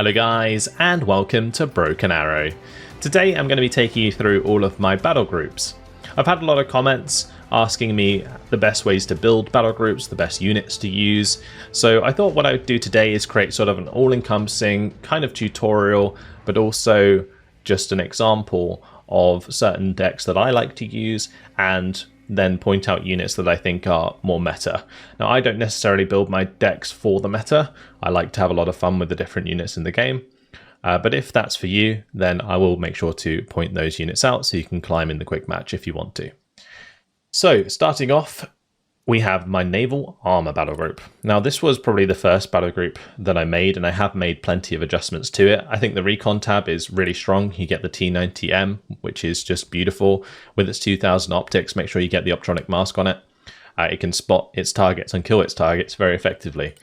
Hello guys, and welcome to Broken Arrow. Today I'm going to be taking you through all of my battle groups. I've had a lot of comments asking me the best ways to build battle groups, the best units to use, so I thought what I would do today is create sort of an all-encompassing kind of tutorial, but also just an example of certain decks that I like to use, and then point out units that I think are more meta. Now, I don't necessarily build my decks for the meta. I like to have a lot of fun with the different units in the game. But if that's for you, then I will make sure to point those units out so you can climb in the quick match if you want to. So, starting off, we have my Naval Armor battle group. Now, this was probably the first battle group that I made, and I have made plenty of adjustments to it. I think the recon tab is really strong. You get the T90M, which is just beautiful. With its 2000 optics, make sure you get the optronic mask on it. It can spot its targets and kill its targets very effectively.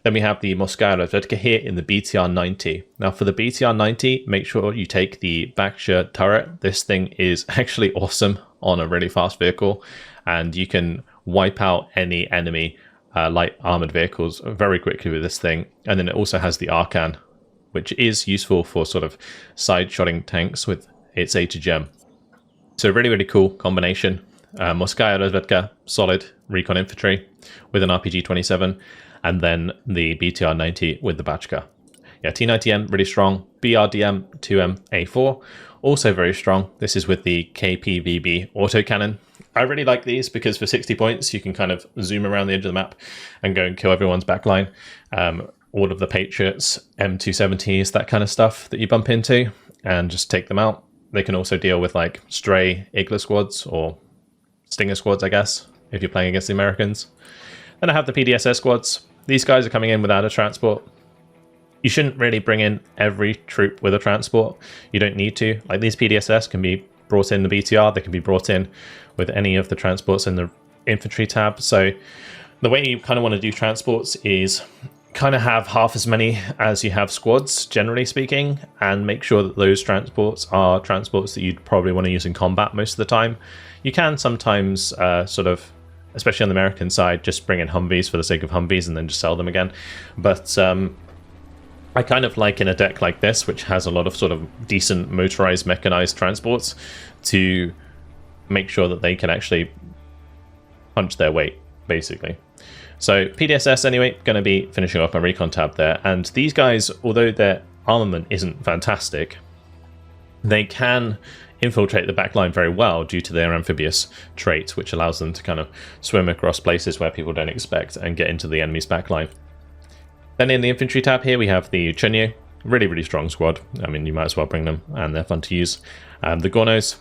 Then we have the Battlegroups here in the BTR-90. Now, for the BTR-90, make sure you take the backshirt turret. This thing is actually awesome on a really fast vehicle, and you can wipe out any enemy light armored vehicles very quickly with this thing. And then it also has the Arcan, which is useful for sort of side-shotting tanks with its HGM. So really, really cool combination. Morskaya Rozvedka, solid recon infantry with an RPG-27, and then the BTR-90 with the Bachka. Yeah, T90M, really strong. BRDM, 2M, A4, also very strong. This is with the KPVB autocannon. I really like these because for 60 points, you can kind of zoom around the edge of the map and go and kill everyone's backline. All of the Patriots, M270s, that kind of stuff that you bump into, and just take them out. They can also deal with like stray Igla squads or Stinger squads, I guess, if you're playing against the Americans. Then I have the PDSS squads. These guys are coming in without a transport. You shouldn't really bring in every troop with a transport. You don't need to. Like, these PDSS can be brought in the BTR. They can be brought in with any of the transports in the infantry tab. So the way you kind of want to do transports is kind of have half as many as you have squads, generally speaking, and make sure that those transports are transports that you'd probably want to use in combat most of the time. You can sometimes sort of, especially on the American side, just bring in Humvees for the sake of Humvees and then just sell them again. But I kind of like in a deck like this, which has a lot of sort of decent motorized, mechanized transports, to make sure that they can actually punch their weight, basically. So PDSS, anyway, going to be finishing off my recon tab there. And these guys, although their armament isn't fantastic, they can infiltrate the backline very well due to their amphibious trait, which allows them to kind of swim across places where people don't expect and get into the enemy's backline. Then in the infantry tab here, we have the Chunyo, really, really strong squad. I mean, you might as well bring them, and they're fun to use. The Gornos,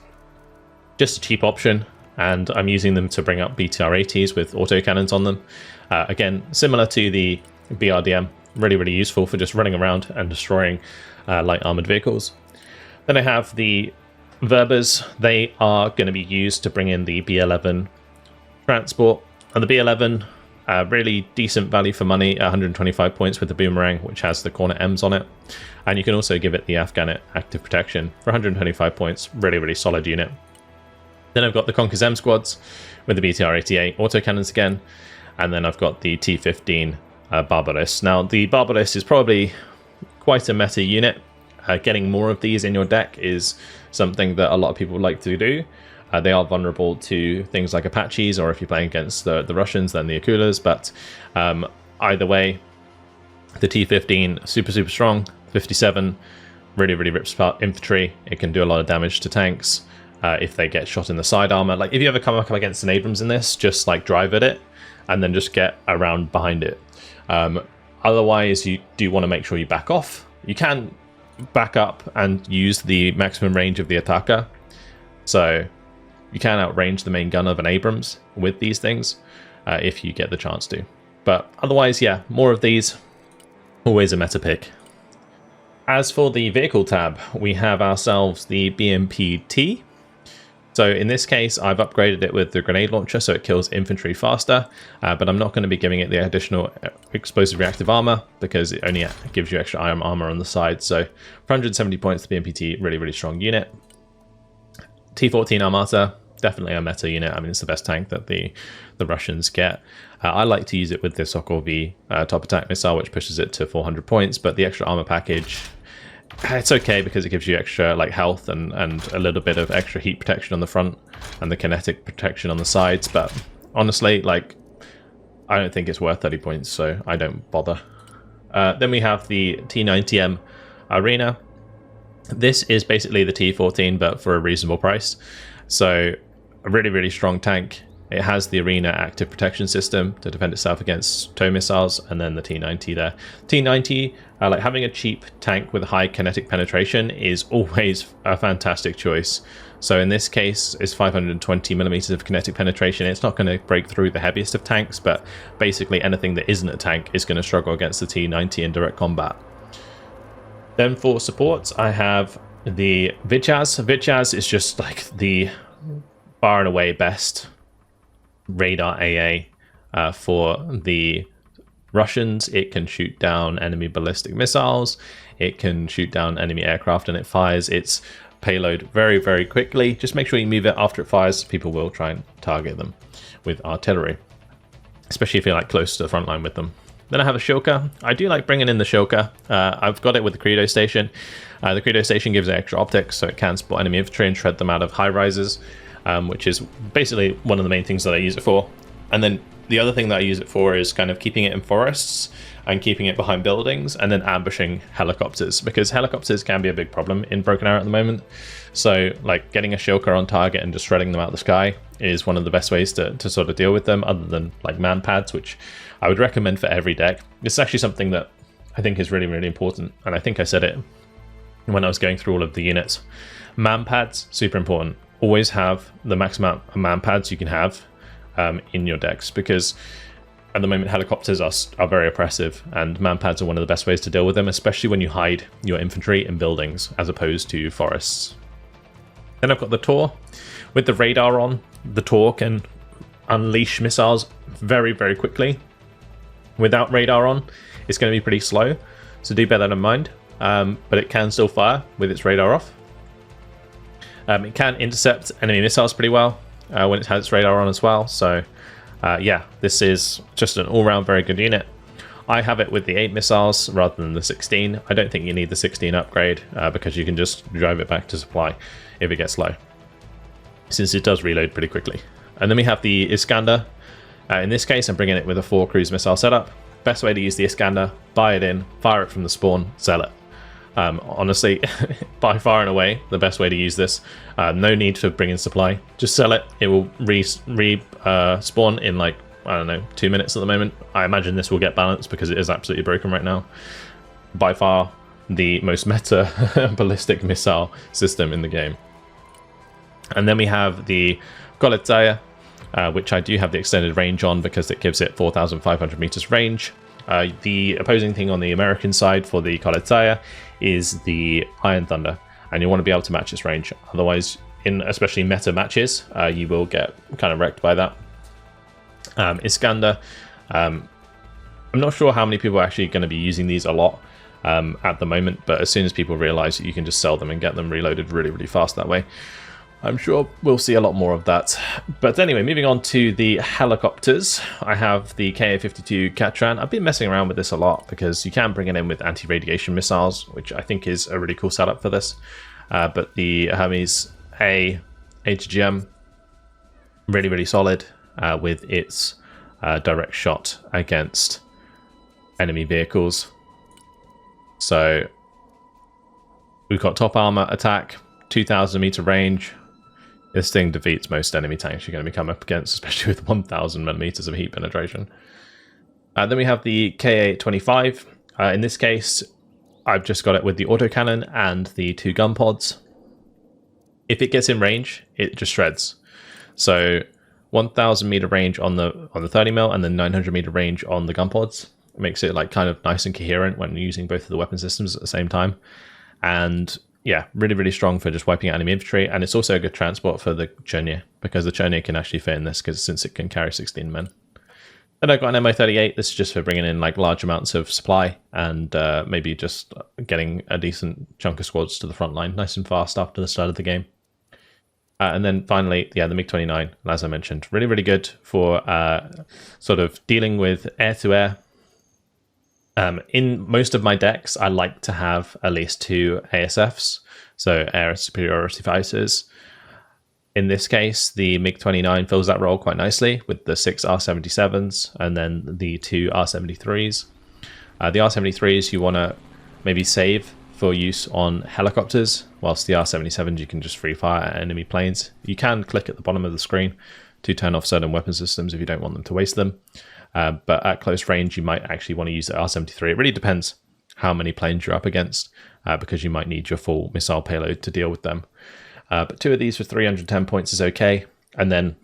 just a cheap option, and I'm using them to bring up BTR-80s with autocannons on them. Again, similar to the BRDM, really, really useful for just running around and destroying light armored vehicles. Then I have the Verbers. They are going to be used to bring in the B11 transport, and the B11, really decent value for money, 125 points with the Boomerang, which has the corner M's on it. And you can also give it the Afghan active protection for 125 points. Really, really solid unit. Then I've got the Conkers M squads with the BTR-88 autocannons again. And then I've got the T15 Barbaros. Now, the Barbaros is probably quite a meta unit. Getting more of these in your deck is something that a lot of people like to do. They are vulnerable to things like Apaches, or if you're playing against the Russians, then the Akulas. But either way, the T15, super, super strong. 57, really, really rips apart infantry. It can do a lot of damage to tanks if they get shot in the side armor. Like, if you ever come up against an Abrams in this, just like drive at it and then just get around behind it. Otherwise, you do want to make sure you back off. You can back up and use the maximum range of the attacker. So you can outrange the main gun of an Abrams with these things if you get the chance to. But otherwise, yeah, more of these. Always a meta pick. As for the vehicle tab, we have ourselves the BMP-T. So in this case, I've upgraded it with the grenade launcher so it kills infantry faster, but I'm not going to be giving it the additional explosive reactive armor because it only gives you extra iron armor on the side. So for 170 points, the BMP-T, really, really strong unit. T14 Armata, definitely a meta unit. I mean, it's the best tank that the Russians get. I like to use it with the Sokol V top attack missile, which pushes it to 400 points, but the extra armor package, it's okay because it gives you extra like health and a little bit of extra heat protection on the front and the kinetic protection on the sides. But honestly, like, I don't think it's worth 30 points, so I don't bother. Then we have the T90M Arena. This is basically the T14, but for a reasonable price. So a really, really strong tank. It has the Arena active protection system to defend itself against tow missiles, and then the T90 there. T90, like having a cheap tank with high kinetic penetration is always a fantastic choice. So in this case, it's 520 millimeters of kinetic penetration. It's not going to break through the heaviest of tanks, but basically anything that isn't a tank is going to struggle against the T90 in direct combat. Then for support, I have the Vichaz. Vichaz is just like the far and away best radar AA for the Russians. It can shoot down enemy ballistic missiles, it can shoot down enemy aircraft, and it fires its payload very, very quickly. Just make sure you move it after it fires. People will try and target them with artillery, especially if you're like close to the front line with them. Then I have a Shilka. I do like bringing in the Shilka. I've got it with the Credo Station. The Credo Station gives it extra optics, so it can spot enemy infantry and shred them out of high rises, which is basically one of the main things that I use it for. And then the other thing that I use it for is kind of keeping it in forests and keeping it behind buildings, and then ambushing helicopters, because helicopters can be a big problem in Broken Arrow at the moment. So like getting a Shilka on target and just shredding them out of the sky is one of the best ways to sort of deal with them, other than like man pads, which I would recommend for every deck. It's actually something that I think is really, really important, and I think I said it when I was going through all of the units. Man pads, super important. Always have the maximum amount of man pads you can have in your decks, because at the moment helicopters are very oppressive, and man pads are one of the best ways to deal with them, especially when you hide your infantry in buildings as opposed to forests. Then I've got the Tor. With the radar on, the Tor can unleash missiles very, very quickly. Without radar on, it's going to be pretty slow, so do bear that in mind. But it can still fire with its radar off. It can intercept enemy missiles pretty well when it has its radar on as well. So yeah, this is just an all-round very good unit. I have it with the 8 missiles rather than the 16. I don't think you need the 16 upgrade because you can just drive it back to supply if it gets low, since it does reload pretty quickly. And then we have the Iskander. In this case, I'm bringing it with a 4 cruise missile setup. Best way to use the Iskander: buy it in, fire it from the spawn, sell it. Honestly, by far and away, the best way to use this. No need to bring in supply. Just sell it. It will spawn in like, I don't know, 2 minutes at the moment. I imagine this will get balanced because it is absolutely broken right now. By far the most meta ballistic missile system in the game. And then we have the Koletsaya, which I do have the extended range on because it gives it 4,500 meters range. The opposing thing on the American side for the Koletsaya is the Iron Thunder, and you want to be able to match its range. Otherwise, in especially meta matches, you will get kind of wrecked by that. Iskander, I'm not sure how many people are actually going to be using these a lot at the moment, but as soon as people realize that you can just sell them and get them reloaded really, really fast that way, I'm sure we'll see a lot more of that. But anyway, moving on to the helicopters, I have the Ka-52 Katran. I've been messing around with this a lot because you can bring it in with anti-radiation missiles, which I think is a really cool setup for this. But the Hermes A-HGM, really, really solid with its direct shot against enemy vehicles. So we've got top armor attack, 2,000 meter range. This thing defeats most enemy tanks you're going to be coming up against, especially with 1,000 millimeters of heat penetration. Then we have the Ka-25. In this case, I've just got it with the autocannon and the 2 gun pods. If it gets in range, it just shreds. So 1,000 meter range on the 30mm and then 900 meter range on the gun pods. It makes it like kind of nice and coherent when using both of the weapon systems at the same time. And yeah, really, really strong for just wiping out enemy infantry, and it's also a good transport for the Chernye, because the Chernye can actually fit in this, since it can carry 16 men. Then I've got an MO38. This is just for bringing in like large amounts of supply and maybe just getting a decent chunk of squads to the front line nice and fast after the start of the game. And then finally, yeah, the MiG-29, as I mentioned, really, really good for sort of dealing with air-to-air. In most of my decks, I like to have at least 2 ASFs, so air superiority fighters. In this case, the MiG-29 fills that role quite nicely with the 6 R-77s and then the 2 R-73s. The R-73s you want to maybe save for use on helicopters, whilst the R-77s you can just free fire at enemy planes. You can click at the bottom of the screen to turn off certain weapon systems if you don't want them to waste them. But at close range, you might actually want to use the R-73. It really depends how many planes you're up against, because you might need your full missile payload to deal with them. But 2 of these for 310 points is okay. And then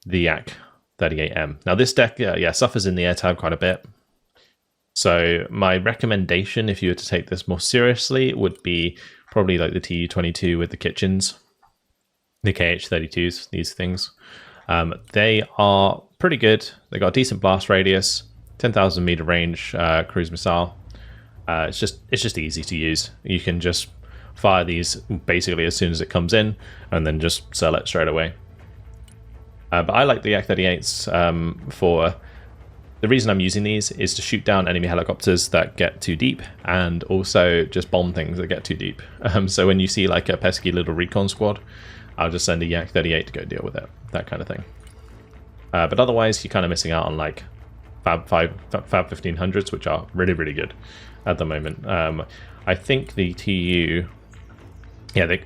the Yak-38M. Now this deck, suffers in the air tab quite a bit. So my recommendation, if you were to take this more seriously, would be probably like the Tu-22 with the kitchens, the KH-32s, these things. They are pretty good. They got a decent blast radius, 10,000 meter range cruise missile. It's just easy to use. You can just fire these basically as soon as it comes in, and then just sell it straight away. But I like the Yak-38s for... The reason I'm using these is to shoot down enemy helicopters that get too deep, and also just bomb things that get too deep. So when you see like a pesky little recon squad, I'll just send a Yak-38 to go deal with it, that kind of thing. But otherwise, you're kind of missing out on like Fab 1500s, which are really, really good at the moment. I think the TU,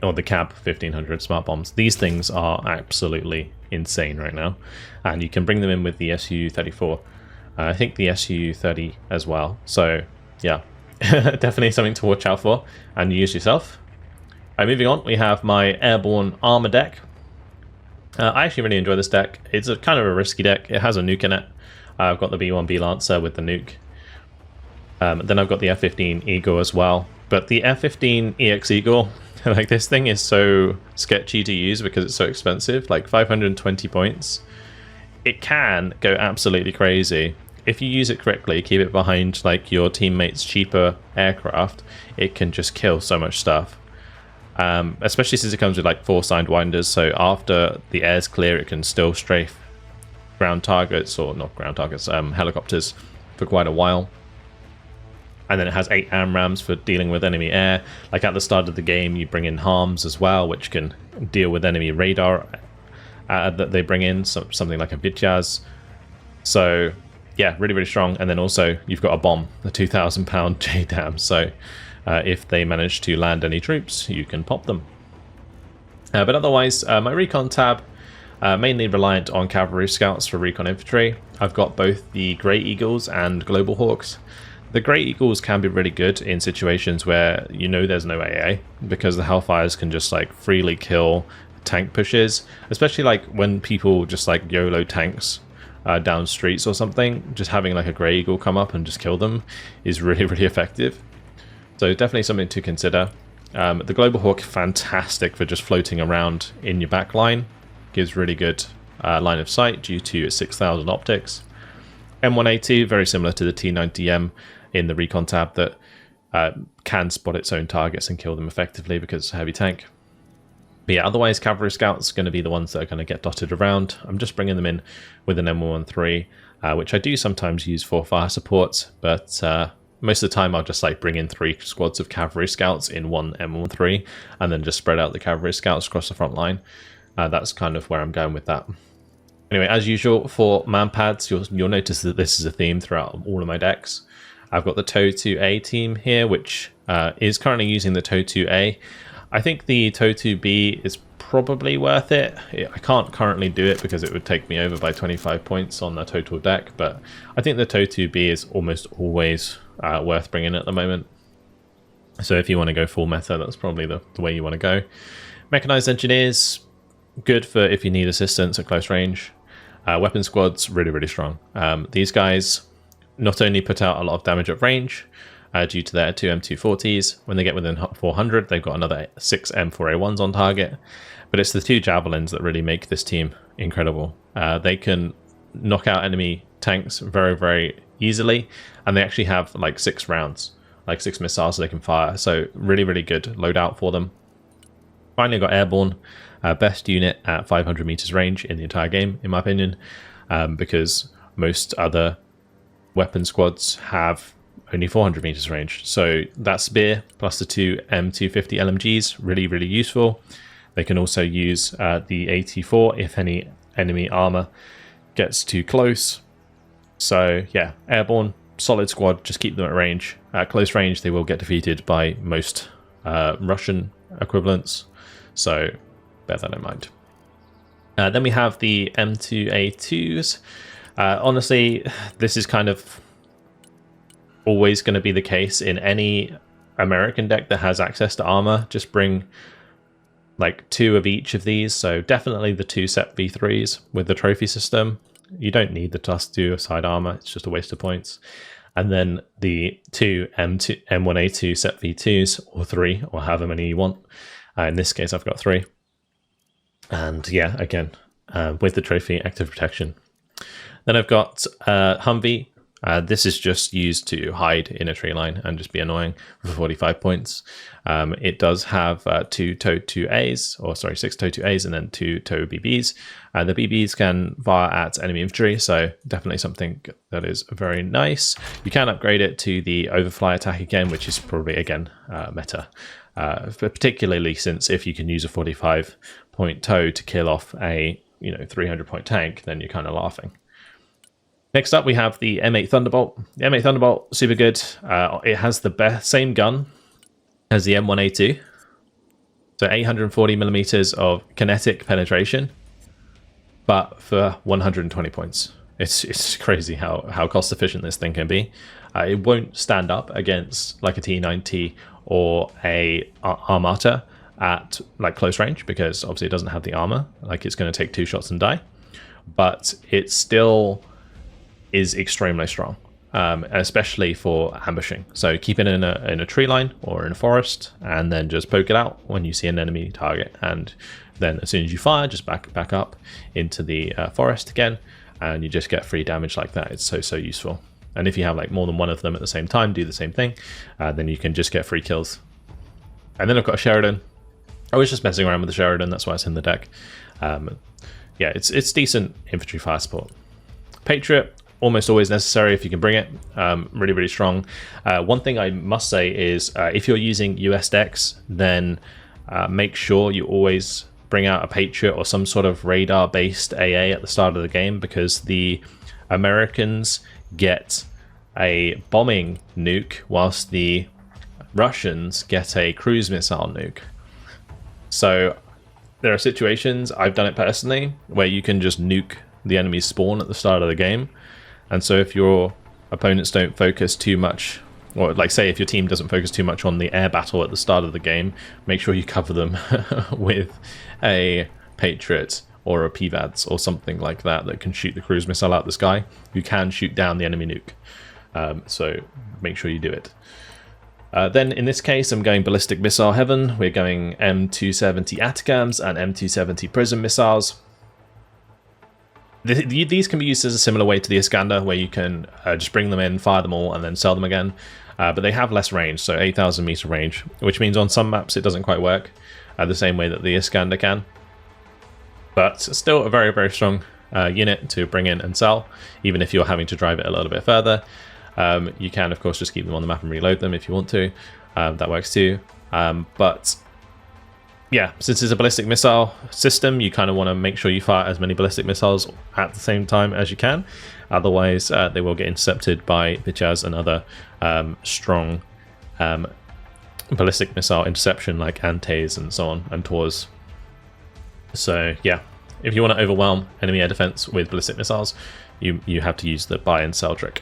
or the Cab 1500 smart bombs, these things are absolutely insane right now, and you can bring them in with the Su-34. I think the Su-30 as well. So yeah, definitely something to watch out for and use yourself. Moving on, we have my Airborne armor deck. I actually really enjoy this deck. It's a kind of a risky deck. It has a nuke in it. I've got the B-1B Lancer with the nuke. Then I've got the F-15 Eagle as well. But the F-15 EX Eagle, like this thing is so sketchy to use because it's so expensive, like 520 points. It can go absolutely crazy. If you use it correctly, keep it behind like your teammates' cheaper aircraft, it can just kill so much stuff. Especially since it comes with like 4 signed winders, so after the air's clear, it can still strafe ground targets, or not ground targets, helicopters for quite a while. And then it has 8 AMRAAMs for dealing with enemy air. Like at the start of the game, you bring in HARMs as well, which can deal with enemy radar that they bring in, something like a Vityaz. So yeah, really, really strong. And then also you've got a bomb, the 2,000-pound JDAM. So if they manage to land any troops, you can pop them. But otherwise, my recon tab, mainly reliant on cavalry scouts for recon infantry. I've got both the Grey Eagles and Global Hawks. The Grey Eagles can be really good in situations where you know there's no AA, because the Hellfires can just like freely kill tank pushes, especially like when people just like YOLO tanks down streets or something. Just having like a Grey Eagle come up and just kill them is really, really effective. So definitely something to consider. The Global Hawk, fantastic for just floating around in your back line. Gives really good line of sight due to its 6,000 optics. M1A2, very similar to the T90M in the recon tab, that can spot its own targets and kill them effectively because it's a heavy tank. But yeah, otherwise cavalry scouts are going to be the ones that are going to get dotted around. I'm just bringing them in with an M113, which I do sometimes use for fire support, but most of the time I'll just like bring in 3 squads of cavalry scouts in one M13 and then just spread out the cavalry scouts across the front line. That's kind of where I'm going with that. Anyway, as usual for manpads, you'll notice that this is a theme throughout all of my decks. I've got the TOW2A team here, which is currently using the TOW2A. I think the TOW2B is probably worth it. I can't currently do it because it would take me over by 25 points on the total deck, but I think the TOW2B is almost always worth bringing at the moment. So if you want to go full meta, that's probably the way you want to go. Mechanized Engineers, good for if you need assistance at close range. Weapon squads, really, really strong. These guys not only put out a lot of damage at range due to their 2 M240s, when they get within 400, they've got another 6 M4A1s on target. But it's the 2 javelins that really make this team incredible. They can knock out enemy tanks very, very easily, and they actually have like 6 rounds, like 6 missiles they can fire. So really, really good loadout for them. Finally got Airborne. Best unit at 500 meters range in the entire game, in my opinion, because most other weapon squads have only 400 meters range. So that spear plus the 2 M250 LMGs, really, really useful. They can also use the AT4 if any enemy armor gets too close. So yeah, Airborne, solid squad, just keep them at range. At close range, they will get defeated by most Russian equivalents. So bear that in mind. Then we have the M2A2s. Honestly, this is kind of always going to be the case in any American deck that has access to armor. Just bring like 2 of each of these. So definitely the 2 set V3s with the trophy system. You don't need the Tusk 2 side armor. It's just a waste of points. And then the 2 M1A2 set V2s, or 3, or however many you want. In this case, I've got 3. And yeah, again, with the trophy active protection. Then I've got Humvee. This is just used to hide in a tree line and just be annoying for 45 points. It does have 2 TOW 2As, or sorry, 6 TOW 2As and then 2 TOW BBs. The BBs can fire at enemy infantry, so definitely something that is very nice. You can upgrade it to the overfly attack again, which is probably, again, meta. Particularly since if you can use a 45-point TOW to kill off a 300-point tank, then you're kind of laughing. Next up, we have the M8 Thunderbolt. The M8 Thunderbolt, super good. It has the same gun as the M1A2. So 840 millimeters of kinetic penetration, but for 120 points. It's crazy how cost efficient this thing can be. It won't stand up against like a T90 or a Armata at like close range, because obviously it doesn't have the armor. Like, it's going to take 2 shots and die, but it still is extremely strong, especially for ambushing. So keep it in a tree line or in a forest, and then just poke it out when you see an enemy target. And then as soon as you fire, just back up into the forest again, and you just get free damage like that. It's so useful. And if you have like more than one of them at the same time, do the same thing, then you can just get free kills. And then I've got a Sheridan. I was just messing around with the Sheridan, that's why it's in the deck. Yeah, it's decent infantry fire support. Patriot, almost always necessary if you can bring it. Really, really strong. One thing I must say is if you're using US decks, then make sure you always bring out a Patriot or some sort of radar-based AA at the start of the game, because the Americans get a bombing nuke whilst the Russians get a cruise missile nuke. So there are situations, I've done it personally, where you can just nuke the enemy's spawn at the start of the game. And so if your opponents don't focus too much, or like say if your team doesn't focus too much on the air battle at the start of the game, make sure you cover them with a Patriot or a PVADS or something like that can shoot the cruise missile out the sky. You can shoot down the enemy nuke. So make sure you do it. Then in this case, I'm going ballistic missile heaven. We're going M270 ATACMS and M270 Prism missiles. These can be used as a similar way to the Iskander, where you can just bring them in, fire them all, and then sell them again. But they have less range, so 8,000 meter range, which means on some maps it doesn't quite work the same way that the Iskander can. But still a very, very strong unit to bring in and sell, even if you're having to drive it a little bit further. You can, of course, just keep them on the map and reload them if you want to. That works too. But yeah, since it's a ballistic missile system, you kind of want to make sure you fire as many ballistic missiles at the same time as you can. Otherwise, they will get intercepted by Vichas and other strong ballistic missile interception like Antes and so on, and Tors. So yeah, if you want to overwhelm enemy air defense with ballistic missiles, you have to use the buy and sell trick.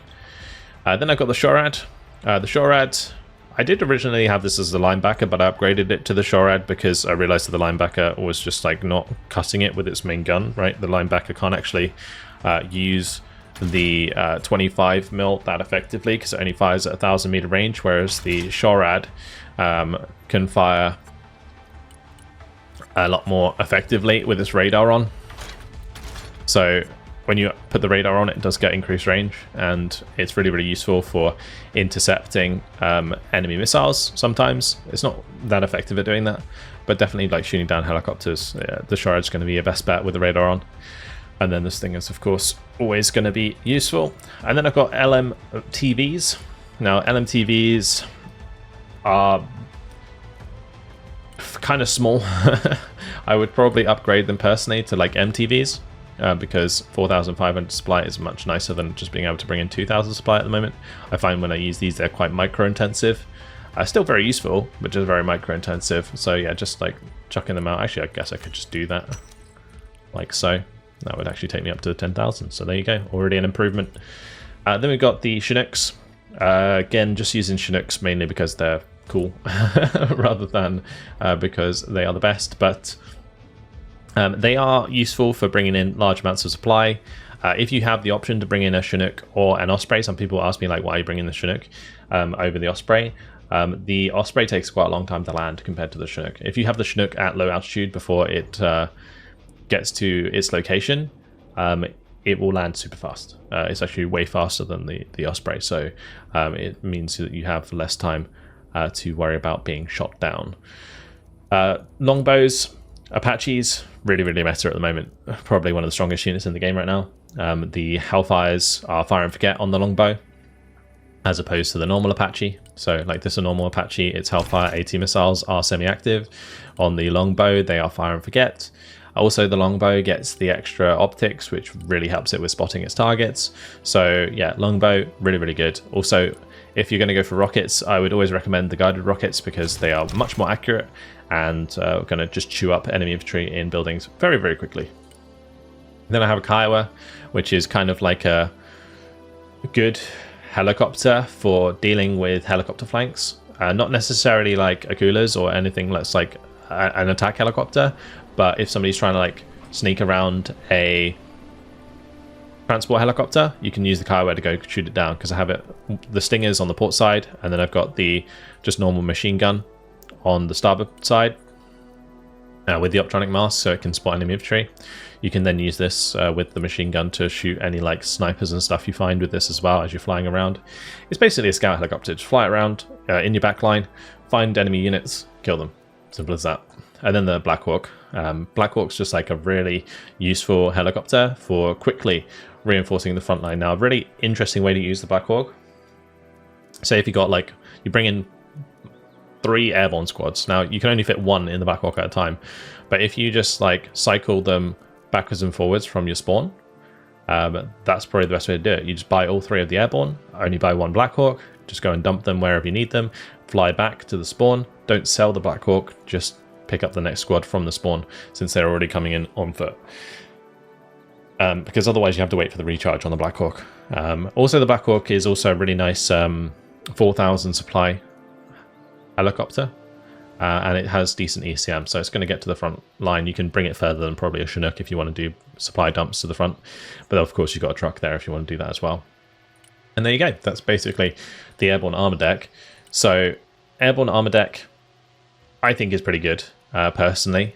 Then I've got the Shorad. The Shorad, I did originally have this as the linebacker, but I upgraded it to the Shorad because I realized that the linebacker was just like not cutting it with its main gun, right? The linebacker can't actually use the 25 mil that effectively, because it only fires at 1,000 meter range, whereas the Shorad can fire a lot more effectively with its radar on. So when you put the radar on, it does get increased range, and it's really, really useful for intercepting enemy missiles sometimes. It's not that effective at doing that, but definitely like shooting down helicopters, the Sharad's going to be your best bet with the radar on. And then this thing is, of course, always going to be useful. And then I've got LMTVs. Now, LMTVs are kind of small. I would probably upgrade them personally to like MTVs. Because 4,500 supply is much nicer than just being able to bring in 2,000 supply at the moment. I find when I use these, they're quite micro intensive. Still very useful, but just very micro intensive. So yeah, just like chucking them out. Actually, I guess I could just do that like so. That would actually take me up to 10,000. So there you go, already an improvement. Then we've got the Chinooks. Again, just using Chinooks mainly because they're cool rather than because they are the best. But they are useful for bringing in large amounts of supply. If you have the option to bring in a Chinook or an Osprey, some people ask me like, why are you bringing the Chinook over the Osprey? The Osprey takes quite a long time to land compared to the Chinook. If you have the Chinook at low altitude before it gets to its location, it will land super fast. It's actually way faster than the Osprey, so it means that you have less time to worry about being shot down. Longbows, Apaches, really, really meta at the moment. Probably one of the strongest units in the game right now. The Hellfires are fire and forget on the longbow, as opposed to the normal Apache. So like this is a normal Apache, its Hellfire AT missiles are semi-active. On the longbow, they are fire and forget. Also, the longbow gets the extra optics, which really helps it with spotting its targets. So yeah, longbow, really, really good. Also, if you're going to go for rockets, I would always recommend the guided rockets because they are much more accurate and going to just chew up enemy infantry in buildings very, very quickly. Then I have a Kiowa, which is kind of like a good helicopter for dealing with helicopter flanks. Not necessarily like Akulas or anything that's like an attack helicopter, but if somebody's trying to like sneak around a transport helicopter, you can use the Kiowa to go shoot it down, because I have the Stingers on the port side, and then I've got the just normal machine gun on the starboard side with the optronic mask, so it can spot enemy infantry. You can then use this with the machine gun to shoot any like snipers and stuff you find with this as well as you're flying around. It's basically a scout helicopter. Just fly around in your back line, find enemy units, kill them. Simple as that. And then the Black Hawk. Black Hawk's just like a really useful helicopter for quickly reinforcing the front line. Now, a really interesting way to use the Black Hawk. Say if you got like, you bring in 3 airborne squads. Now, you can only fit 1 in the Black Hawk at a time. But if you just like cycle them backwards and forwards from your spawn, that's probably the best way to do it. You just buy all 3 of the airborne, only buy 1 Black Hawk, just go and dump them wherever you need them, fly back to the spawn, don't sell the Black Hawk, just pick up the next squad from the spawn since they're already coming in on foot. Because otherwise you have to wait for the recharge on the Black Hawk. Also, the Black Hawk is also a really nice 4,000 supply helicopter, and it has decent ECM, so it's going to get to the front line. You can bring it further than probably a Chinook if you want to do supply dumps to the front, but of course you've got a truck there if you want to do that as well. And there you go, that's basically the Airborne Armor Deck. So Airborne Armor Deck I think is pretty good, personally.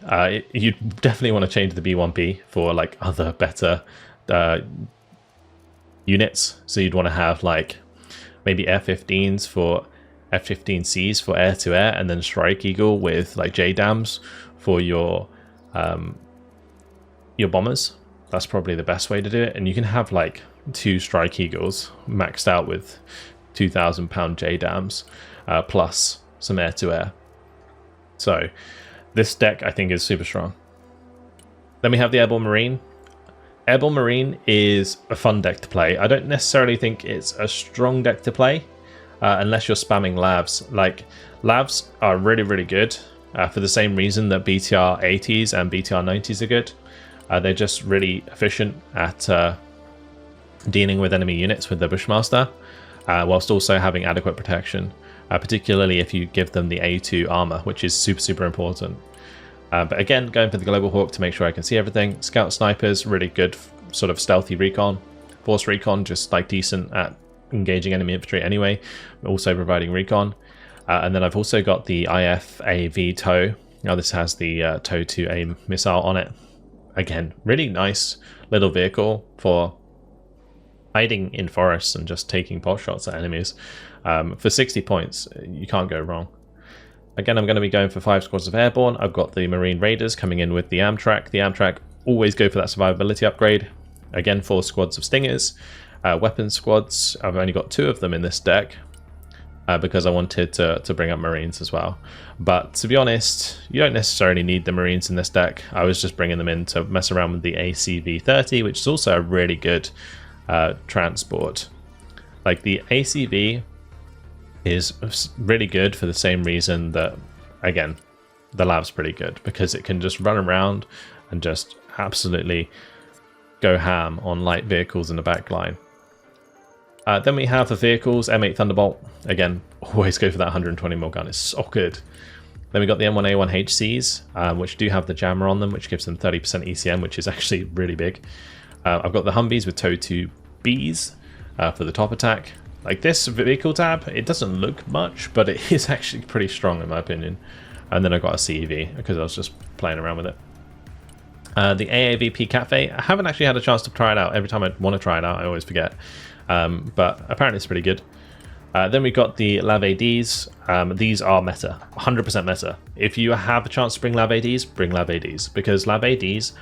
You definitely want to change the B1B for like other better units. So you'd want to have like maybe F-15s for F-15Cs for air-to-air, and then Strike Eagle with like JDAMs for your bombers. That's probably the best way to do it. And you can have like 2 Strike Eagles maxed out with 2,000-pound JDAMs plus some air-to-air. So this deck I think is super strong. Then we have the Airborne Marine. Airborne Marine is a fun deck to play. I don't necessarily think it's a strong deck to play unless you're spamming lavs. Like, lavs are really, really good for the same reason that BTR 80s and BTR 90s are good. They're just really efficient at dealing with enemy units with the Bushmaster, whilst also having adequate protection, particularly if you give them the A2 armor, which is super, super important. But again, going for the Global Hawk to make sure I can see everything. Scout Snipers, really good sort of stealthy recon. Force Recon, just like decent at engaging enemy infantry anyway, also providing recon. And then I've also got the IFAV TOW. Now this has the TOW 2A missile on it. again, really nice little vehicle for hiding in forests and just taking pot shots at enemies. For 60 points, you can't go wrong. Again, I'm going to be going for 5 squads of Airborne. I've got the Marine Raiders coming in with the Amtrak. The Amtrak always go for that survivability upgrade. Again, 4 squads of Stingers. Weapon squads, I've only got 2 of them in this deck because I wanted to bring up Marines as well. But to be honest, you don't necessarily need the Marines in this deck. I was just bringing them in to mess around with the ACV-30, which is also a really good transport. Like, the ACV is really good for the same reason that, again, the Lav's pretty good, because it can just run around and just absolutely go ham on light vehicles in the back line. Then we have the vehicles, M8 Thunderbolt. Again, always go for that 120mm gun, it's so good. Then we got the M1A1HCs, which do have the jammer on them, which gives them 30% ECM, which is actually really big. I've got the Humvees with Tow 2Bs for the top attack. Like, this vehicle tab, it doesn't look much, but it is actually pretty strong in my opinion. And then I got a CEV because I was just playing around with it. The AAVP Catfe, I haven't actually had a chance to try it out. Every time I want to try it out, I always forget. But apparently it's pretty good. Then we got the Lav ADs. These are meta, 100% meta. If you have a chance to bring Lav ADs, bring Lav ADs, because Lav ADs,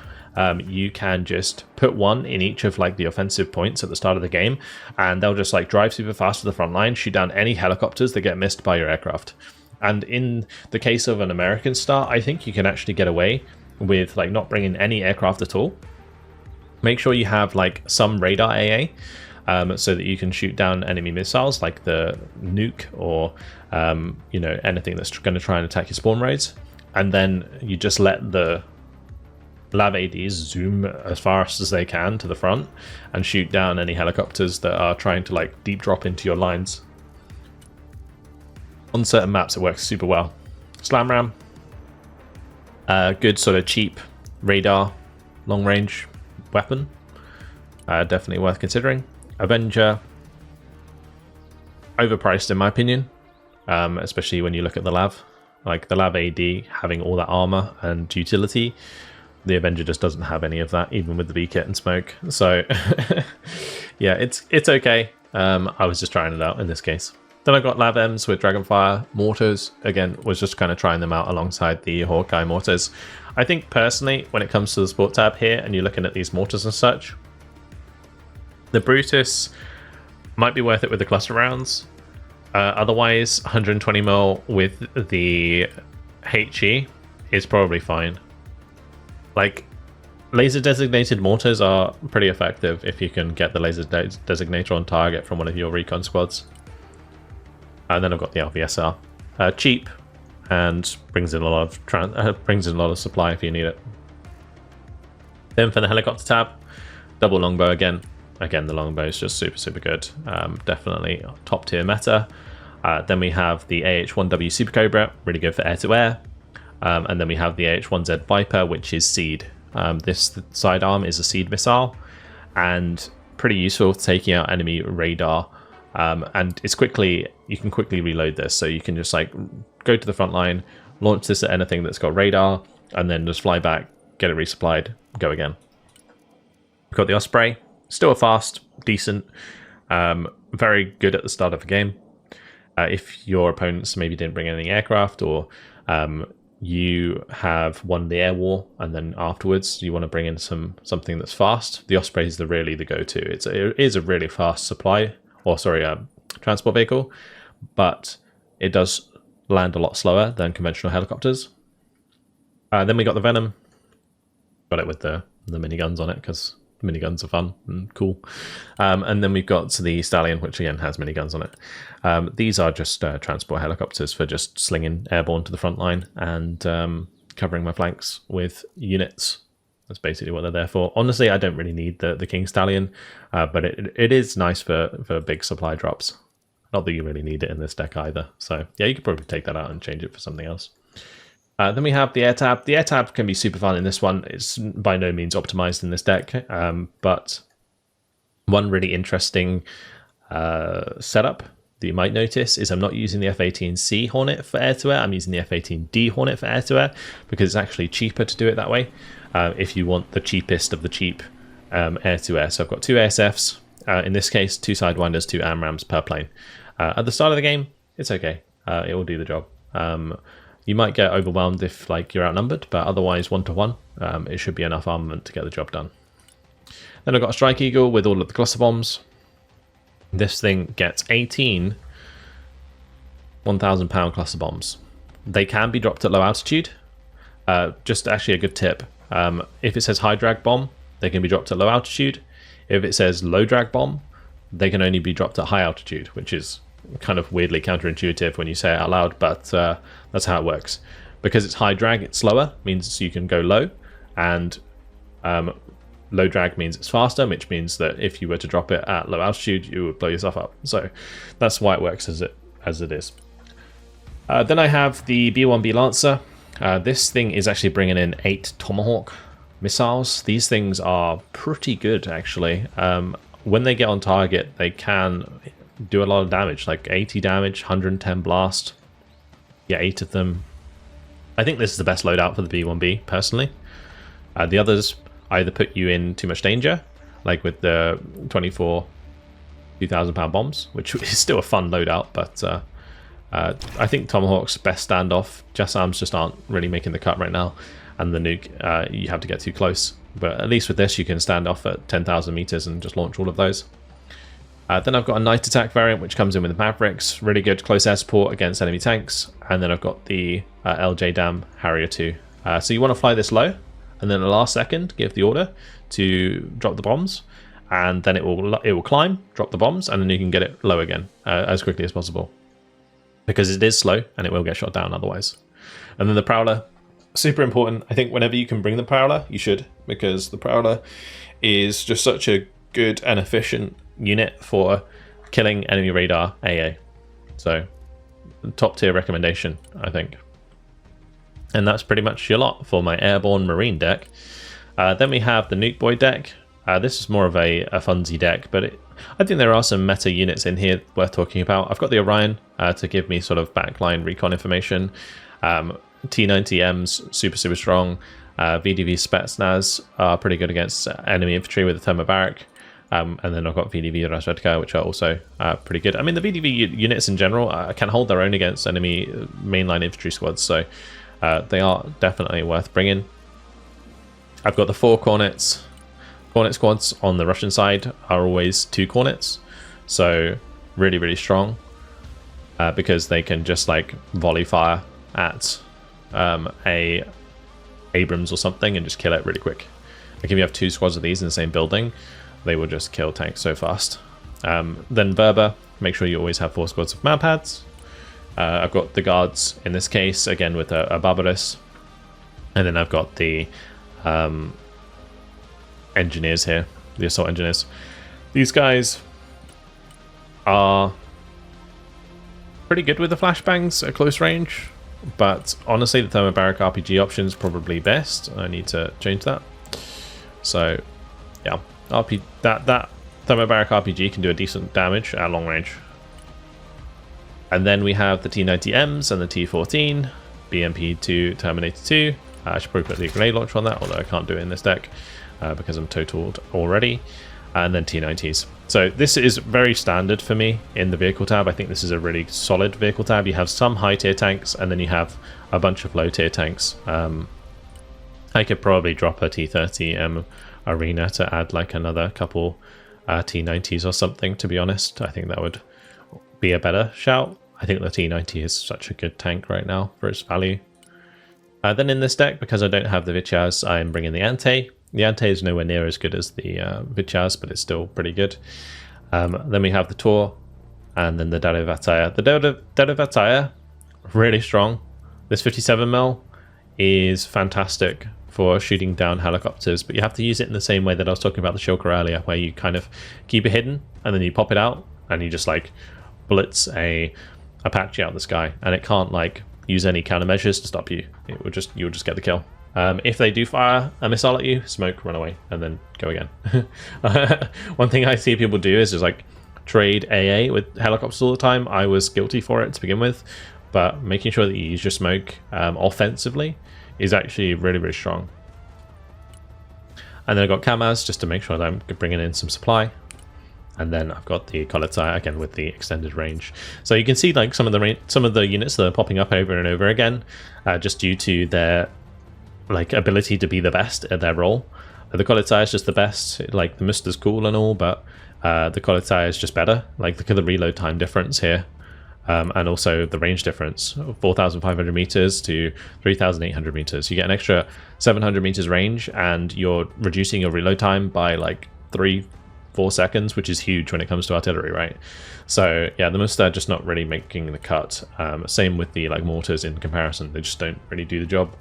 you can just put one in each of like the offensive points at the start of the game, and they'll just like drive super fast to the front line, shoot down any helicopters that get missed by your aircraft. And in the case of an American star, I think you can actually get away with like not bringing any aircraft at all. Make sure you have like some radar AA, so that you can shoot down enemy missiles like the Nuke or you know, anything that's going to try and attack your spawn roads, and then you just let the Lav ADs zoom as fast as they can to the front and shoot down any helicopters that are trying to like deep drop into your lines. On certain maps it works super well. Slam Ram, good sort of cheap radar long range weapon, definitely worth considering. Avenger, overpriced in my opinion, especially when you look at the Lav. Like, the Lav AD having all that armor and utility, the Avenger just doesn't have any of that, even with the V-kit and smoke. So yeah, it's okay. I was just trying it out in this case. Then I got Lav Ms with Dragonfire mortars. Again, was just kind of trying them out alongside the Hawkeye mortars. I think personally, when it comes to the sport tab here and you're looking at these mortars and such, the Brutus might be worth it with the cluster rounds. Otherwise, 120mm with the HE is probably fine. Like, laser designated mortars are pretty effective if you can get the laser designator on target from one of your recon squads. And then I've got the LVSR, cheap and brings in a lot of supply if you need it. Then for the helicopter tab, double longbow again. Again, the longbow is just super good. Definitely top tier meta. Then we have the AH-1W Super Cobra, really good for air to air. And then we have the AH-1Z Viper, which is seed. This sidearm is a seed missile and pretty useful for taking out enemy radar. And it's you can quickly reload this, so you can just like go to the front line, launch this at anything that's got radar, and then just fly back, get it resupplied, go again. We've got the Osprey, still a fast, decent, very good at the start of the game. If your opponents maybe didn't bring any aircraft, or you have won the air war and then afterwards you want to bring in something that's fast, the Osprey is really the go-to. It is a really fast transport vehicle, but it does land a lot slower than conventional helicopters. Then we got the Venom, got it with the miniguns on it because miniguns are fun and cool. And then we've got the Stallion, which again has miniguns on it. These are just transport helicopters for just slinging airborne to the front line and covering my flanks with units. That's basically what they're there for. Honestly, I don't really need the King Stallion, but it is nice for big supply drops. Not that you really need it in this deck either. So yeah, you could probably take that out and change it for something else. Then we have the Air Tab. The Air Tab can be super fun in this one. It's by no means optimized in this deck, but one really interesting setup that you might notice is I'm not using the F-18C Hornet for air-to-air. I'm using the F-18D Hornet for air-to-air because it's actually cheaper to do it that way if you want the cheapest of the cheap air-to-air. So I've got 2 ASFs, in this case 2 Sidewinders, 2 AMRAAMs per plane. At the start of the game, it's okay. It will do the job. You might get overwhelmed if like you're outnumbered, but otherwise 1-to-1, it should be enough armament to get the job done. Then I've got a Strike Eagle with all of the cluster bombs. This thing gets 18 1,000-pound cluster bombs. They can be dropped at low altitude. Just actually a good tip. If it says high drag bomb, they can be dropped at low altitude. If it says low drag bomb, they can only be dropped at high altitude, which is kind of weirdly counterintuitive when you say it out loud, but that's how it works. Because it's high drag, it's slower, means you can go low, and low drag means it's faster, which means that if you were to drop it at low altitude, you would blow yourself up. So that's why it works as it is. Then I have the B-1B Lancer. This thing is actually bringing in 8 Tomahawk missiles. These things are pretty good, actually. When they get on target, they can do a lot of damage, like 80 damage, 110 blast. Yeah, 8 of them. I think this is the best loadout for the B-1B, personally. The others either put you in too much danger, like with the 24 2,000-pound bombs, which is still a fun loadout, but I think Tomahawk's best standoff. JASSAMs just aren't really making the cut right now, and the Nuke, you have to get too close. But at least with this, you can stand off at 10,000 meters and just launch all of those. Then I've got a night attack variant, which comes in with the Mavericks. Really good close air support against enemy tanks. And then I've got the LJDAM Harrier 2. So you want to fly this low, and then the last second, give the order to drop the bombs. And then it will climb, drop the bombs, and then you can get it low again as quickly as possible. Because it is slow, and it will get shot down otherwise. And then the Prowler, super important. I think whenever you can bring the Prowler, you should. Because the Prowler is just such a good and efficient unit for killing enemy radar AA. So top tier recommendation, I think. And that's pretty much your lot for my Airborne Marine deck. Then we have the Nuke Boy deck. This is more of a funsy deck, but I think there are some meta units in here worth talking about. I've got the Orion to give me sort of backline recon information. T90Ms, super strong. VDV Spetsnaz are pretty good against enemy infantry with the thermobaric. And then I've got VDV Razvedka, which are also pretty good. I mean, the VDV units in general can hold their own against enemy mainline infantry squads, so they are definitely worth bringing. I've got the 4 Cornets. Cornet squads on the Russian side are always 2 Cornets, so really strong because they can just like volley fire at a Abrams or something and just kill it really quick. Like if you have 2 squads of these in the same building, they will just kill tanks so fast. Then Berber, make sure you always have 4 squads of Madpads. I've got the guards in this case, again with a Barbarous. And then I've got the engineers here, the assault engineers. These guys are pretty good with the flashbangs at close range, but honestly the thermobaric RPG option is probably best. I need to change that. So yeah, that thermobaric RPG can do a decent damage at long range. And then we have the T90Ms and the T14, BMP2, Terminator 2. I should probably put the grenade launcher on that, although I can't do it in this deck because I'm totaled already. And then T90s. So this is very standard for me in the vehicle tab. I think this is a really solid vehicle tab. You have some high tier tanks and then you have a bunch of low tier tanks. I could probably drop a T30M Arena to add like another couple T90s or something, to be honest. I think that would be a better shout. I think the T90 is such a good tank right now for its value. Then in this deck, because I don't have the Vityaz, I'm bringing the Ante. The Ante is nowhere near as good as the Vityaz, but it's still pretty good. Then we have the Tor, and then the Darevataya. The Darevataya, really strong. This 57mm is fantastic for shooting down helicopters, but you have to use it in the same way that I was talking about the Shilka earlier, where you kind of keep it hidden, and then you pop it out, and you just like blitz a Apache out of the sky, and it can't like use any countermeasures to stop you. It will just, you'll just get the kill. If they do fire a missile at you, smoke, run away, and then go again. One thing I see people do is just like trade AA with helicopters all the time. I was guilty for it to begin with, but making sure that you use your smoke offensively is actually really, really strong. And then I've got Kamaz just to make sure that I'm bringing in some supply. And then I've got the Kolotai again with the extended range. So you can see like some of the units that are popping up over and over again, just due to their like ability to be the best at their role. The Kolotai is just the best. Like the Musta's cool and all, but the Kolotai is just better. Like look at the reload time difference here, and also the range difference: 4,500 meters to 3,800 meters. You get an extra 700 meters range, and you're reducing your reload time by like 3-4 seconds, which is huge when it comes to artillery, right? So yeah, the Musta are just not really making the cut. Same with the like mortars in comparison; they just don't really do the job.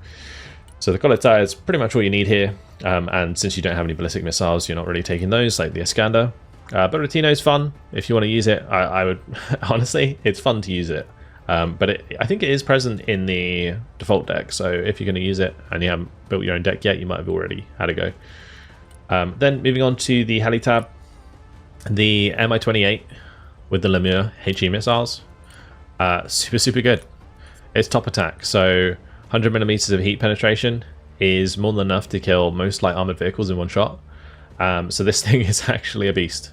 So the Kolotai is pretty much all you need here, and since you don't have any ballistic missiles, you're not really taking those like the Iskander. But Rotino is fun if you want to use it. I would honestly, it's fun to use it, but I think it is present in the default deck. So if you're going to use it and you haven't built your own deck yet, you might have already had a go. Then moving on to the heli tab, the Mi-28 with the Lemur HE missiles, super good. It's top attack, so 100 millimeters of heat penetration is more than enough to kill most light armored vehicles in one shot. So this thing is actually a beast.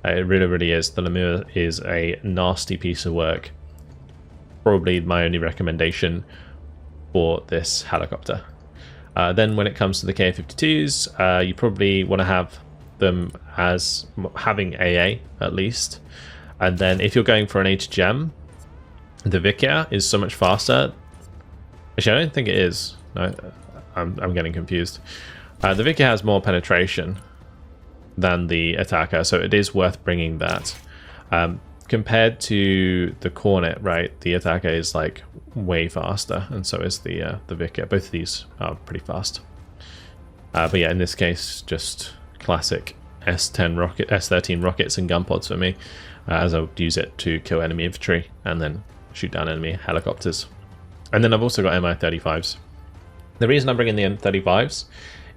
It really is. The Lemur is a nasty piece of work. Probably my only recommendation for this helicopter. Then when it comes to the Ka-52s, you probably want to have them as having AA at least. And then if you're going for an HGM, the Vikia is so much faster. Actually, I don't think it is. No, I'm getting confused. The Vikia has more penetration than the Attacker, so it is worth bringing that. Compared to the Cornet, right, the Attacker is like way faster, and so is the Vikia. Both of these are pretty fast. But yeah, in this case, just classic S13 rockets and gun pods for me, as I would use it to kill enemy infantry and then shoot down enemy helicopters. And then I've also got Mi-35s. The reason I'm bringing the M35s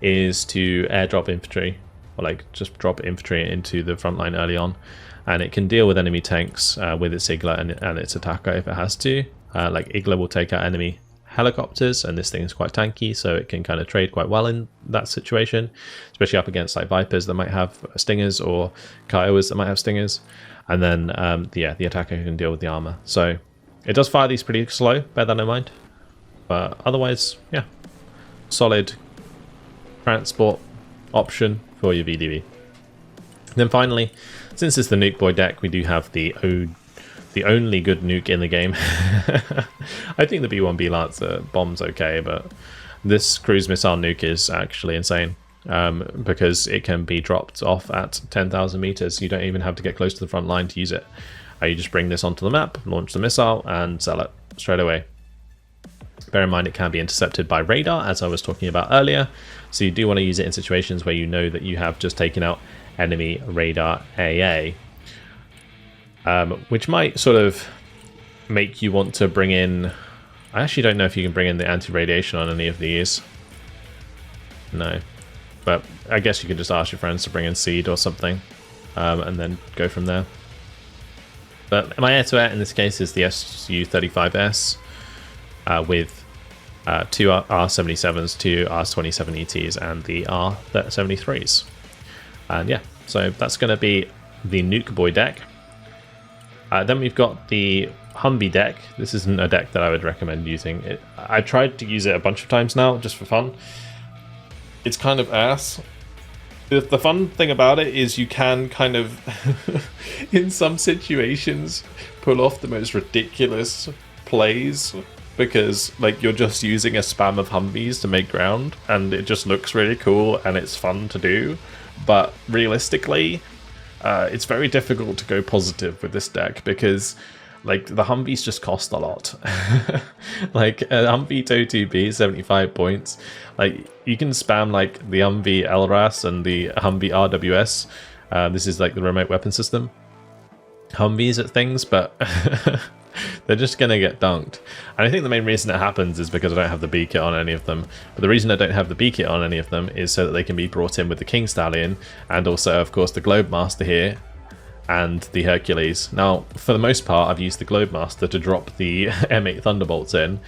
is to airdrop infantry, or like just drop infantry into the front line early on, and it can deal with enemy tanks with its Igla and its Attacker if it has to. Like Igla will take out enemy helicopters, and this thing is quite tanky, so it can kind of trade quite well in that situation, especially up against like Vipers that might have stingers or Kiowas that might have stingers. And then the Attacker can deal with the armor. So it does fire these pretty slow, bear that in mind. But otherwise, yeah, solid transport option for your VDV. Then finally, since it's the Nuke Boy deck, we do have the only good nuke in the game. I think the B1B Lancer bomb's okay, but this cruise missile nuke is actually insane, because it can be dropped off at 10,000 meters. You don't even have to get close to the front line to use it. You just bring this onto the map, launch the missile, and sell it straight away. Bear in mind it can be intercepted by radar, as I was talking about earlier, so you do want to use it in situations where you know that you have just taken out enemy radar AA, which might sort of make you want to bring in... I actually don't know if you can bring in the anti-radiation on any of these. No. But I guess you could just ask your friends to bring in Seed or something, and then go from there. But my air-to-air in this case is the Su-35S with two R77s, two R27 ETs, and the R73s. And yeah, so that's going to be the Nuke Boy deck. Then we've got the Humvee deck. This isn't a deck that I would recommend using. I tried to use it a bunch of times now, just for fun. It's kind of ass. The fun thing about it is you can kind of, in some situations, pull off the most ridiculous plays, because like you're just using a spam of Humvees to make ground, and it just looks really cool and it's fun to do. But realistically, it's very difficult to go positive with this deck, because like the Humvees just cost a lot. Like a Humvee TOW2B 75 points. Like you can spam like the Humvee LRAS and the Humvee RWS. This is like the remote weapon system Humvees at things, but they're just gonna get dunked. And I think the main reason it happens is because I don't have the B kit on any of them. But the reason I don't have the B kit on any of them is so that they can be brought in with the King Stallion, and also of course the Globe Master here, and the Hercules. Now, for the most part, I've used the Globemaster to drop the M8 Thunderbolts in,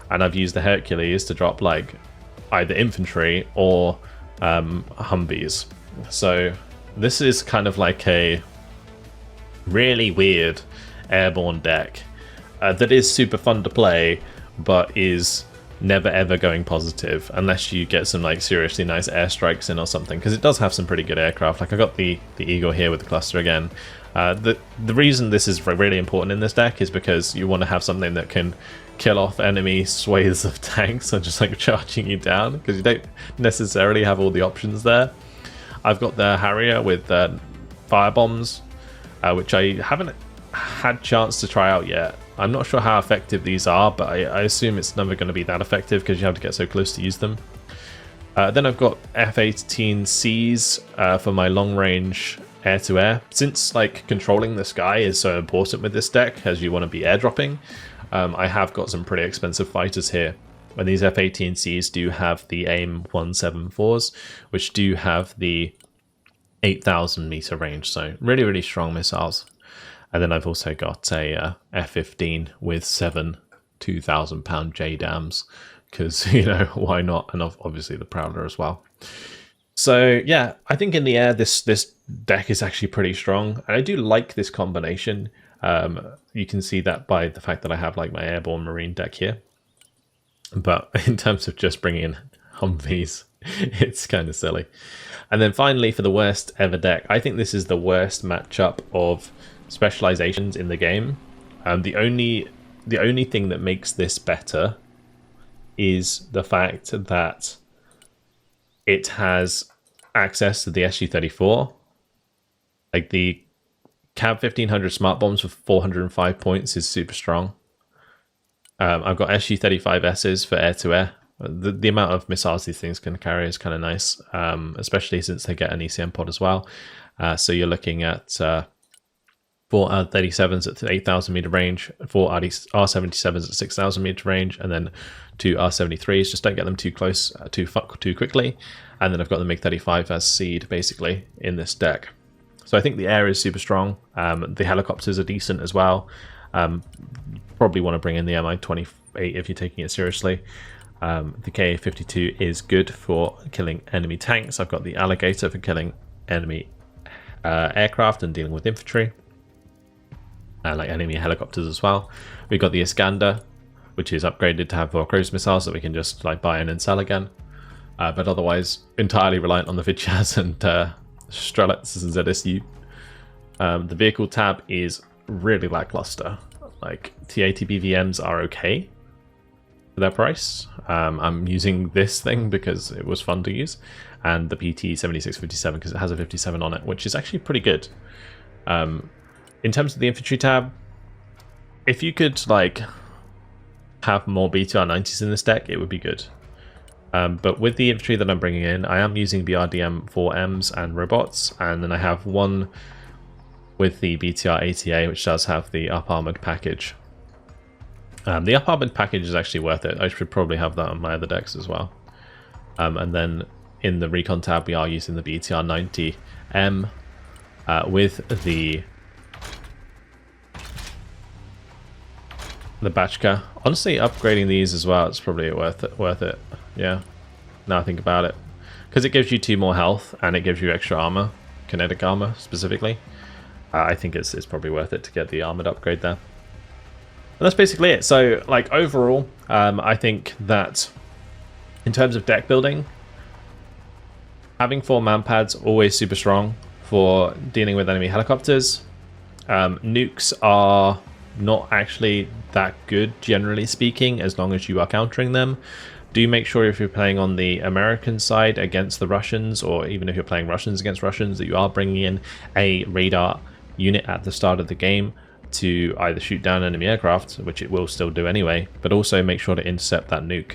and I've used the Hercules to drop like either infantry or Humvees. So this is kind of like a really weird airborne deck that is super fun to play, but is never ever going positive unless you get some like seriously nice airstrikes in or something, because it does have some pretty good aircraft. Like I got the Eagle here with the cluster again. The reason this is really important in this deck is because you want to have something that can kill off enemy swathes of tanks or just like charging you down, because you don't necessarily have all the options there. I've got the Harrier with fire bombs, which I haven't had chance to try out yet. I'm not sure how effective these are, but I assume it's never going to be that effective because you have to get so close to use them. Then I've got F-18Cs for my long-range air-to-air. Since like controlling the sky is so important with this deck, as you want to be airdropping, I have got some pretty expensive fighters here. And these F-18Cs do have the AIM 174s, which do have the 8,000 meter range, so really, really strong missiles. And then I've also got a F-15 with 7 2,000-pound JDAMs, because, you know, why not? And obviously the Prowler as well. So yeah, I think in the air, this deck is actually pretty strong. And I do like this combination. You can see that by the fact that I have like my Airborne Marine deck here. But in terms of just bringing in Humvees, it's kind of silly. And then finally, for the worst ever deck, I think this is the worst matchup of specializations in the game. The only thing that makes this better is the fact that it has access to the SU-34. Like the Cab 1500 smart bombs for 405 points is super strong. I've got SU-35Ss for air-to-air. The amount of missiles these things can carry is kind of nice, especially since they get an ECM pod as well. So you're looking at 4 R-37s at 8,000 meter range, 4 R-77s at 6,000 meter range, and then 2 R-73s. Just don't get them too close too quickly. And then I've got the MiG-35 as seed, basically, in this deck. So I think the air is super strong. The helicopters are decent as well. Probably want to bring in the Mi-28 if you're taking it seriously. The Ka-52 is good for killing enemy tanks. I've got the Alligator for killing enemy aircraft and dealing with infantry. Like enemy helicopters as well. We've got the Iskander, which is upgraded to have more cruise missiles that we can just like buy in and sell again. But otherwise, entirely reliant on the Vidchas and Strelets and ZSU. The vehicle tab is really lackluster. Like TATB VMs are okay for their price. I'm using this thing because it was fun to use, and the PT 7657 because it has a 57 on it, which is actually pretty good. In terms of the infantry tab, if you could like have more BTR 90s in this deck, it would be good. But with the infantry that I'm bringing in, I am using BRDM 4Ms and robots, and then I have one with the BTR ATA, which does have the up armored package. The up armored package is actually worth it. I should probably have that on my other decks as well. And then in the recon tab, we are using the BTR 90M with the Bachka. Honestly, upgrading these as well, it's probably worth it. Yeah, now I think about it, because it gives you 2 more health and it gives you extra armor, kinetic armor specifically. I think it's probably worth it to get the armored upgrade there. And that's basically it. So like overall, I think that in terms of deck building, having 4 man-pads always super strong for dealing with enemy helicopters. Nukes are not actually that good, generally speaking, as long as you are countering them. Do make sure if you're playing on the American side against the Russians, or even if you're playing Russians against Russians, that you are bringing in a radar unit at the start of the game to either shoot down enemy aircraft, which it will still do anyway, but also make sure to intercept that nuke.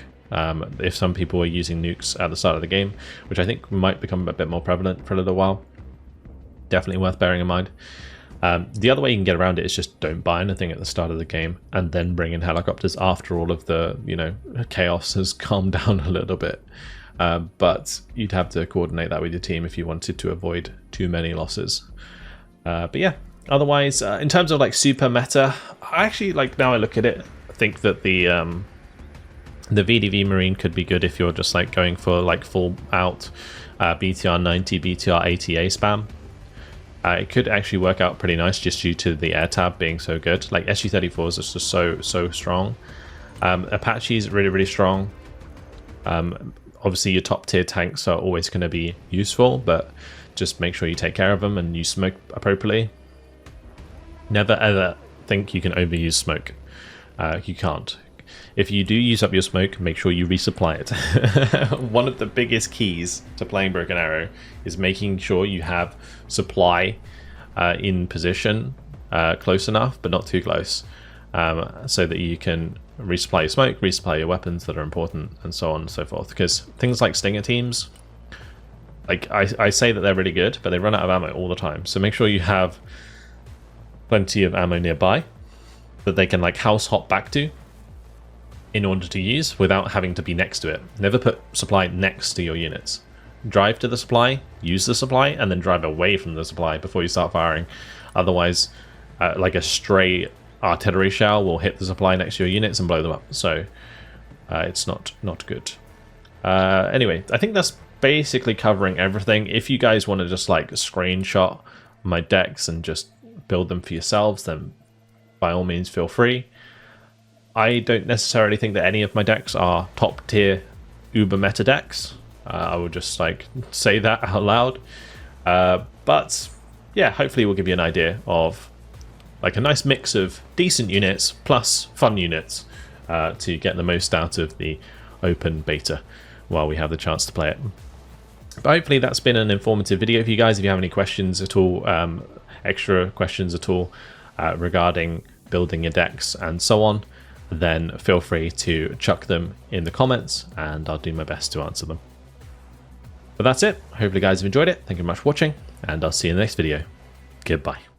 If some people are using nukes at the start of the game, which I think might become a bit more prevalent for a little while, definitely worth bearing in mind. The other way you can get around it is just don't buy anything at the start of the game and then bring in helicopters after all of the, you know, chaos has calmed down a little bit. But you'd have to coordinate that with your team if you wanted to avoid too many losses. But yeah, Otherwise, in terms of like super meta, I actually, like, now I look at it, I think that the VDV Marine could be good if you're just like going for like full out BTR 90, BTR 80A spam. It could actually work out pretty nice just due to the air tab being so good. Like SU-34s is just so strong. Apache's really strong. Obviously your top tier tanks are always going to be useful, but just make sure you take care of them and use smoke appropriately. Never ever think you can overuse smoke. You can't. If you do use up your smoke, make sure you resupply it. One of the biggest keys to playing Broken Arrow is making sure you have supply in position close enough, but not too close, so that you can resupply your smoke, resupply your weapons that are important, and so on and so forth. Because things like Stinger teams, like I say that they're really good, but they run out of ammo all the time. So make sure you have plenty of ammo nearby that they can like house hop back to in order to use without having to be next to it. Never put supply next to your units. Drive to the supply, use the supply, and then drive away from the supply before you start firing. Otherwise, like a stray artillery shell will hit the supply next to your units and blow them up. So it's not good. Anyway, I think that's basically covering everything. If you guys want to just like screenshot my decks and just build them for yourselves, then by all means feel free. I don't necessarily think that any of my decks are top tier uber meta decks. I would just like say that out loud. But yeah, hopefully we'll give you an idea of like a nice mix of decent units plus fun units to get the most out of the open beta while we have the chance to play it. But hopefully that's been an informative video for you guys. If you have any questions at all, extra questions at all regarding building your decks and so on, then feel free to chuck them in the comments and I'll do my best to answer them. But that's it. Hopefully you guys have enjoyed it. Thank you very much for watching, and I'll see you in the next video. Goodbye.